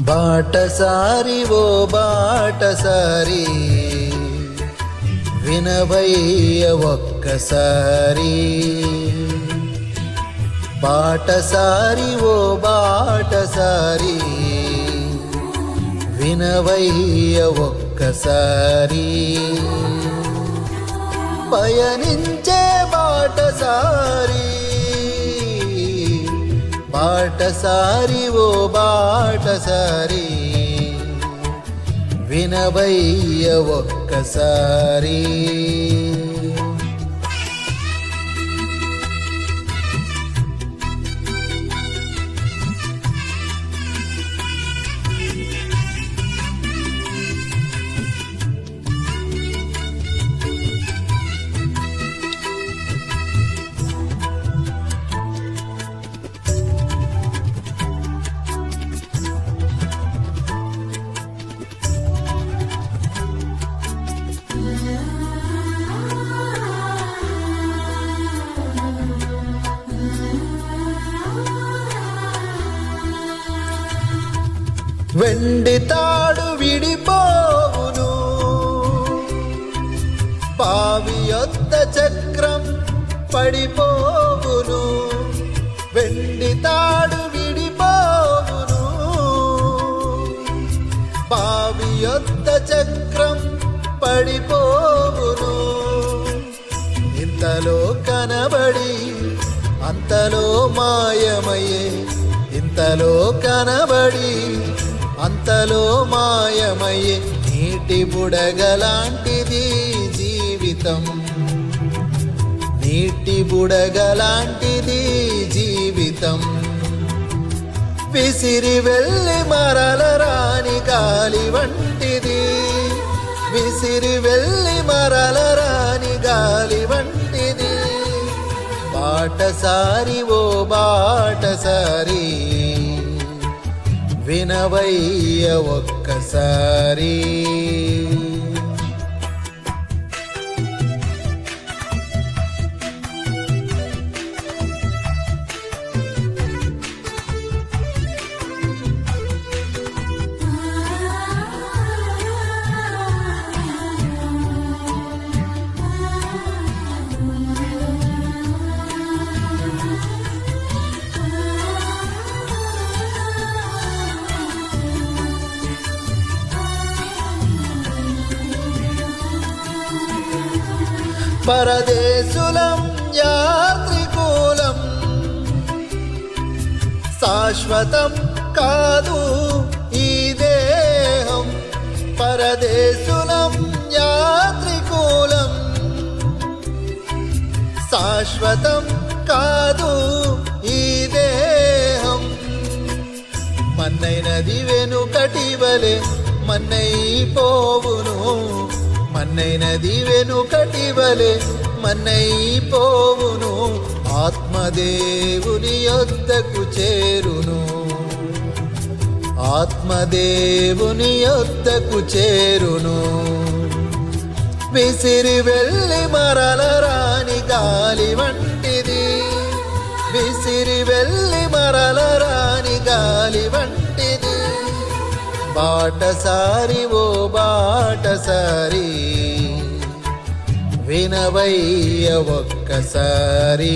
బాటసారి ఓ బాటసారి వినవయ్య ఒక్కసారి. బాటసారి ఓ బాటసారి వినవయ్య ఒక్కసారి. పయనించే బాటసారి బాటసారి ఓ బాటసారి వినవయ్య ఒక్కసారి. వెండి తాడు విడిపోవును, పావి యొద్ద చక్రం పడిపోవును. వెండి తాడు విడిపోవును, పావి యొద్ద చక్రం పడిపోవును. ఇంతలో కనబడి అంతలో మాయమయ్యే, ఇంతలో కనబడి అంతలో మాయమయ్యే. నీటి బుడగలాంటిది జీవితం, నీటి బుడగలాంటిది జీవితం. విసిరి వెళ్ళి మరల రాని గాలి వంటిది, విసిరి వెళ్ళి మరల రాని గాలి వంటిది. బాటసారి ఓ బాటసారి వినవయ్య ఒక్కసారి. పరదేశులం యాత్రికులం, శాశ్వతం కాదు ఈ దేహం. పరదేశులం యాత్రికులం, శాశ్వతం కాదు ఈ దేహం. మన్నైనది వెనుకటి వలె మన్నైపోవును, మన్నైనది వెనుకటి వలె మన్నైపోవును. ఆత్మదేవుని యొద్దకు చేరును, ఆత్మదేవుని యొద్దకు చేరును. విసిరి వెళ్ళి మరల రాని గాలి వంటిది, విసిరి వెళ్ళి మరల రాని గాలి వంటిది. బాటసారి ఓ బాటసారి వినవయ్య ఒక్కసారి.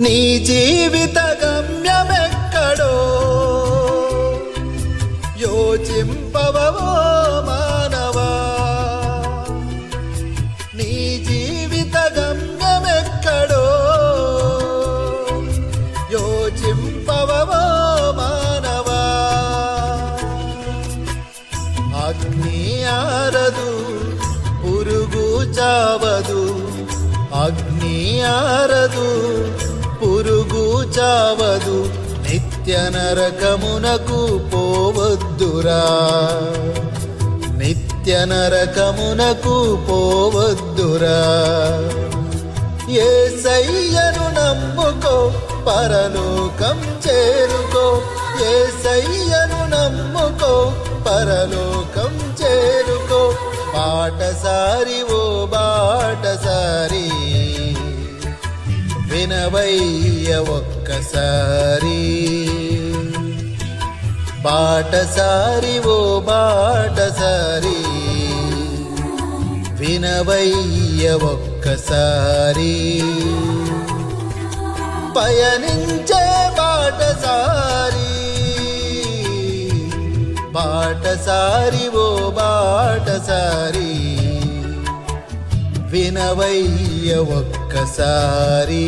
నీ జీవిత గమ్యమెక్కడో యోచింపవో మానవా. నీ జీవిత గమ్యమెక్కడో యోచింపవో మానవా. అగ్ని ఆరదు, పురుగు చావదు, అగ్ని ఆరదు, పురుగు చావదు, నిత్య నరకమునకు పోవద్దురా, నిత్య నరకమునకు పోవద్దురా. యేసయ్యను నమ్ముకో, పరలోకం చేరుకో, యేసయ్యను నమ్ముకో, పరలోకం చేరుకో. బాటసారి ఓ బాటసారి, వినవయ్య ఒక్కసారి. బాటసారి ఓ బాటసారి, వినవయ్య ఒక్కసారి. పయనించే బాటసారి, బాటసారి ఓ బాటసారి, వినవయ్య ఒక్కసారి.